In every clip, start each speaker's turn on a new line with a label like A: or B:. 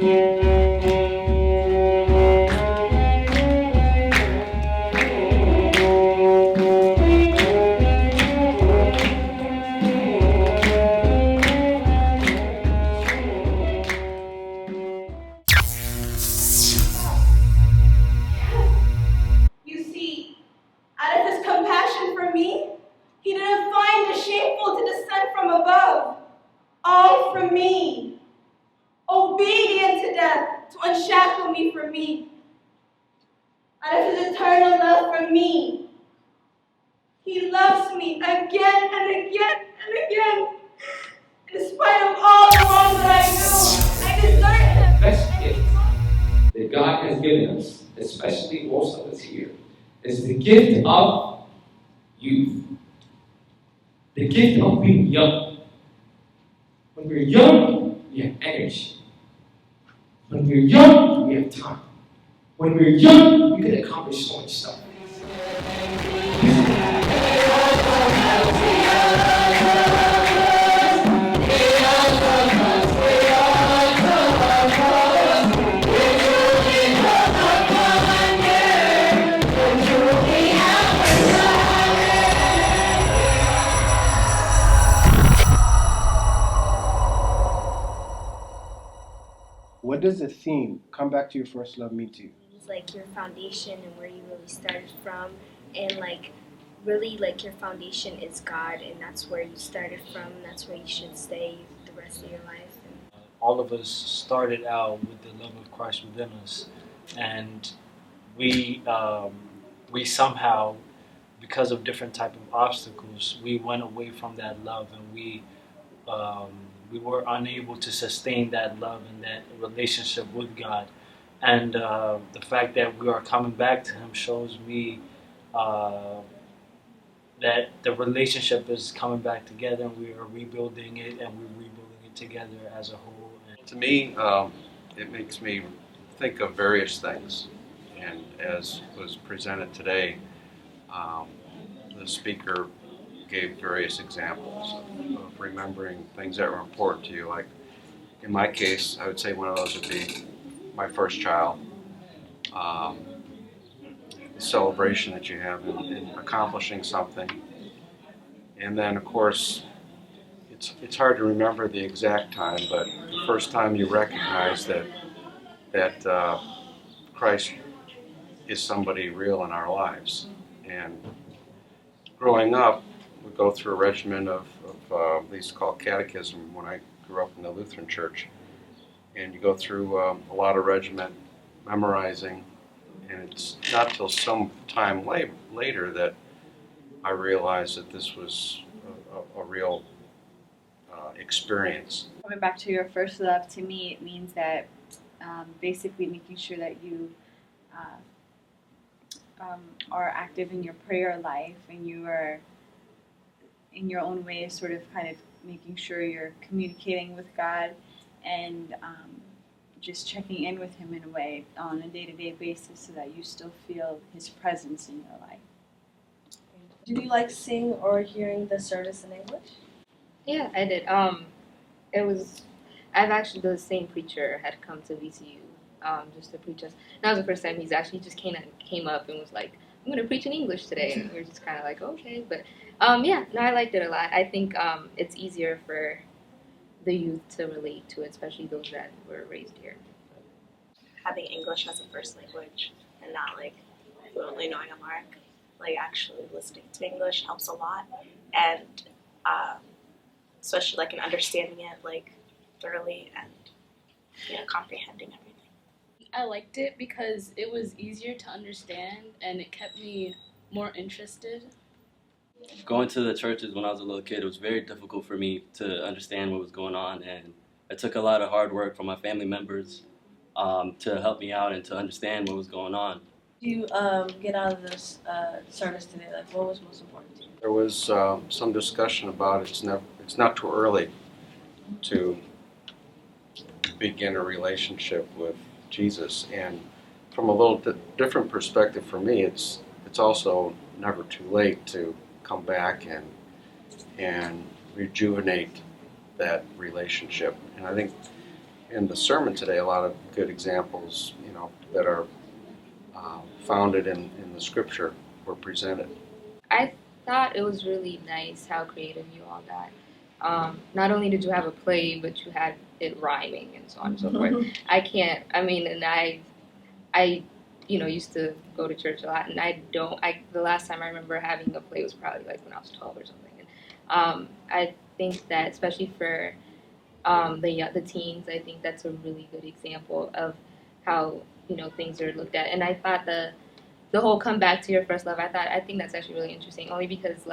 A: You see, out of his compassion for me, he didn't find it shameful to descend from above, all for me, obedient to death, to unshackle me from me. Out of his eternal love for me, he loves me again and again and again. In spite of all the wrong that I do, I deserve him.
B: Best gift that God has given us, especially most of us here, is the gift of youth. The gift of being young. When we're young, we have energy. When we're young, we have time. When we're young, we can accomplish so much stuff.
C: What does the theme, "Come Back to Your First Love," mean to you?
D: It's like your foundation and where you really started from, and like really like your foundation is God, and that's where you started from, and that's where you should stay the rest of your life.
E: All of us started out with the love of Christ within us, and we somehow, because of different type of obstacles, we went away from that love, and we were unable to sustain that love and that relationship with God. And the fact that we are coming back to Him shows me that the relationship is coming back together, and we are rebuilding it, and we're rebuilding it together as a whole.
F: To me, it makes me think of various things. And as was presented today, the speaker gave various examples of remembering things that were important to you. Like in my case, I would say one of those would be my first child. The celebration that you have in accomplishing something. And then, of course, it's hard to remember the exact time, but the first time you recognize that Christ is somebody real in our lives. And growing up, we go through a regimen of these called catechism when I grew up in the Lutheran Church. And you go through a lot of regiment, memorizing, and it's not till some time later that I realized that this was a real experience.
G: Coming back to your first love, to me, it means that basically making sure that you are active in your prayer life, and you are, in your own way, sort of kind of making sure you're communicating with God and just checking in with Him in a way on a day-to-day basis so that you still feel His presence in your life.
H: Did you like seeing or hearing the service in English?
I: Yeah, I did. I've actually, the same preacher had come to VCU just to preach us. That was the first time he's actually just came up and was like, I'm going to preach in English today. And we were just kind of like, okay. But yeah, no, I liked it a lot. I think it's easier for the youth to relate to it, especially those that were raised here.
J: Having English as a first language and not like fluently knowing a mark, like actually listening to English helps a lot, and especially like in understanding it like thoroughly and comprehending everything.
K: I liked it because it was easier to understand and it kept me more interested.
L: Going to the churches when I was a little kid, it was very difficult for me to understand what was going on, and it took a lot of hard work from my family members to help me out and to understand what was going on.
H: What did you get out of this service today? Like, what was most important to you?
F: There was some discussion about it's not too early to begin a relationship with Jesus, and from a little different perspective for me, it's also never too late to come back and rejuvenate that relationship. And I think in the sermon today, a lot of good examples, that are founded in the scripture were presented.
I: I thought it was really nice how creative you all got. Not only did you have a play, but you had it rhyming and so on and so forth. I used to go to church a lot, and the last time I remember having a play was probably like when I was 12 or something. And I think that especially for the teens, I think that's a really good example of how things are looked at. And I thought the whole come back to your first love, I think that's actually really interesting, only because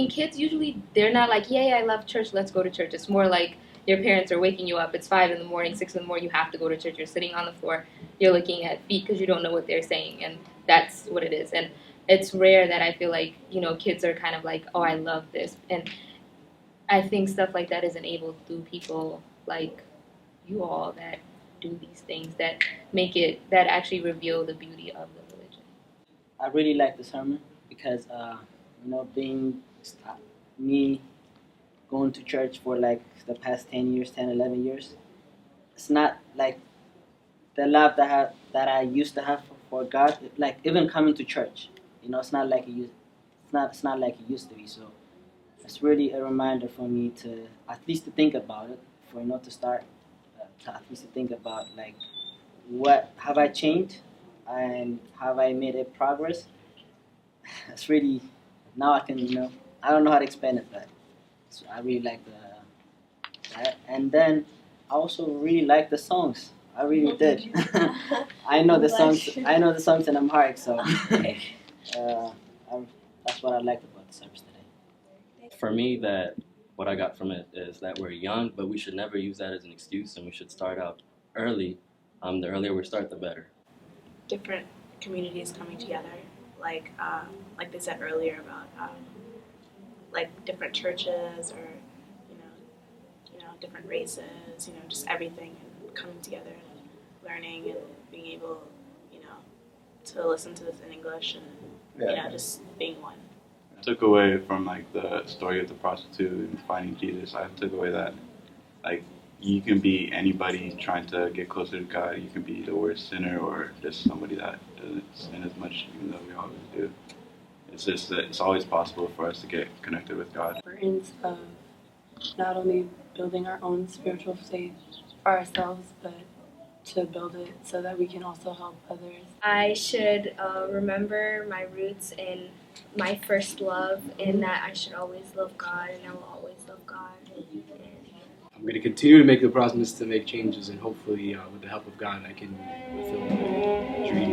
I: kids usually, they're not like, yay, I love church, let's go to church. It's more like your parents are waking you up, it's 5 in the morning, 6 in the morning, you have to go to church, you're sitting on the floor, you're looking at feet because you don't know what they're saying, and that's what it is. And it's rare that I feel like kids are kind of like, oh, I love this. And I think stuff like that is enabled through people like you all that do these things that that actually reveal the beauty of the religion.
M: I really like the sermon because, being me going to church for like the past 10 years, 10, 11 years, it's not like the love that I used to have for God. Like even coming to church, it's not like it's not like it used to be. So it's really a reminder for me to at least to think about it, to start to at least to think about like what have I changed and have I made a progress. It's really now I can I don't know how to explain it, but I really like that. And then I also really like the songs. I really did. I know the songs. I know the songs in Amharic, so that's what I liked about the service today.
L: For me, what I got from it is that we're young, but we should never use that as an excuse, and we should start out early. The earlier we start, the better.
J: Different communities coming together, like they said earlier about like different churches or different races, just everything, and coming together and learning and being able, to listen to this in English and just being one.
N: I took away from like the story of the prostitute and finding Jesus. I took away that like you can be anybody trying to get closer to God. You can be the worst sinner or just somebody that doesn't sin as much, even though we always do. It's just that it's always possible for us to get connected with God.
O: Importance of not only building our own spiritual faith for ourselves, but to build it so that we can also help others.
D: I should remember my roots and my first love, and that I should always love God, and I will always love God.
P: I'm going to continue to make the promise to make changes, and hopefully with the help of God I can fulfill my dream.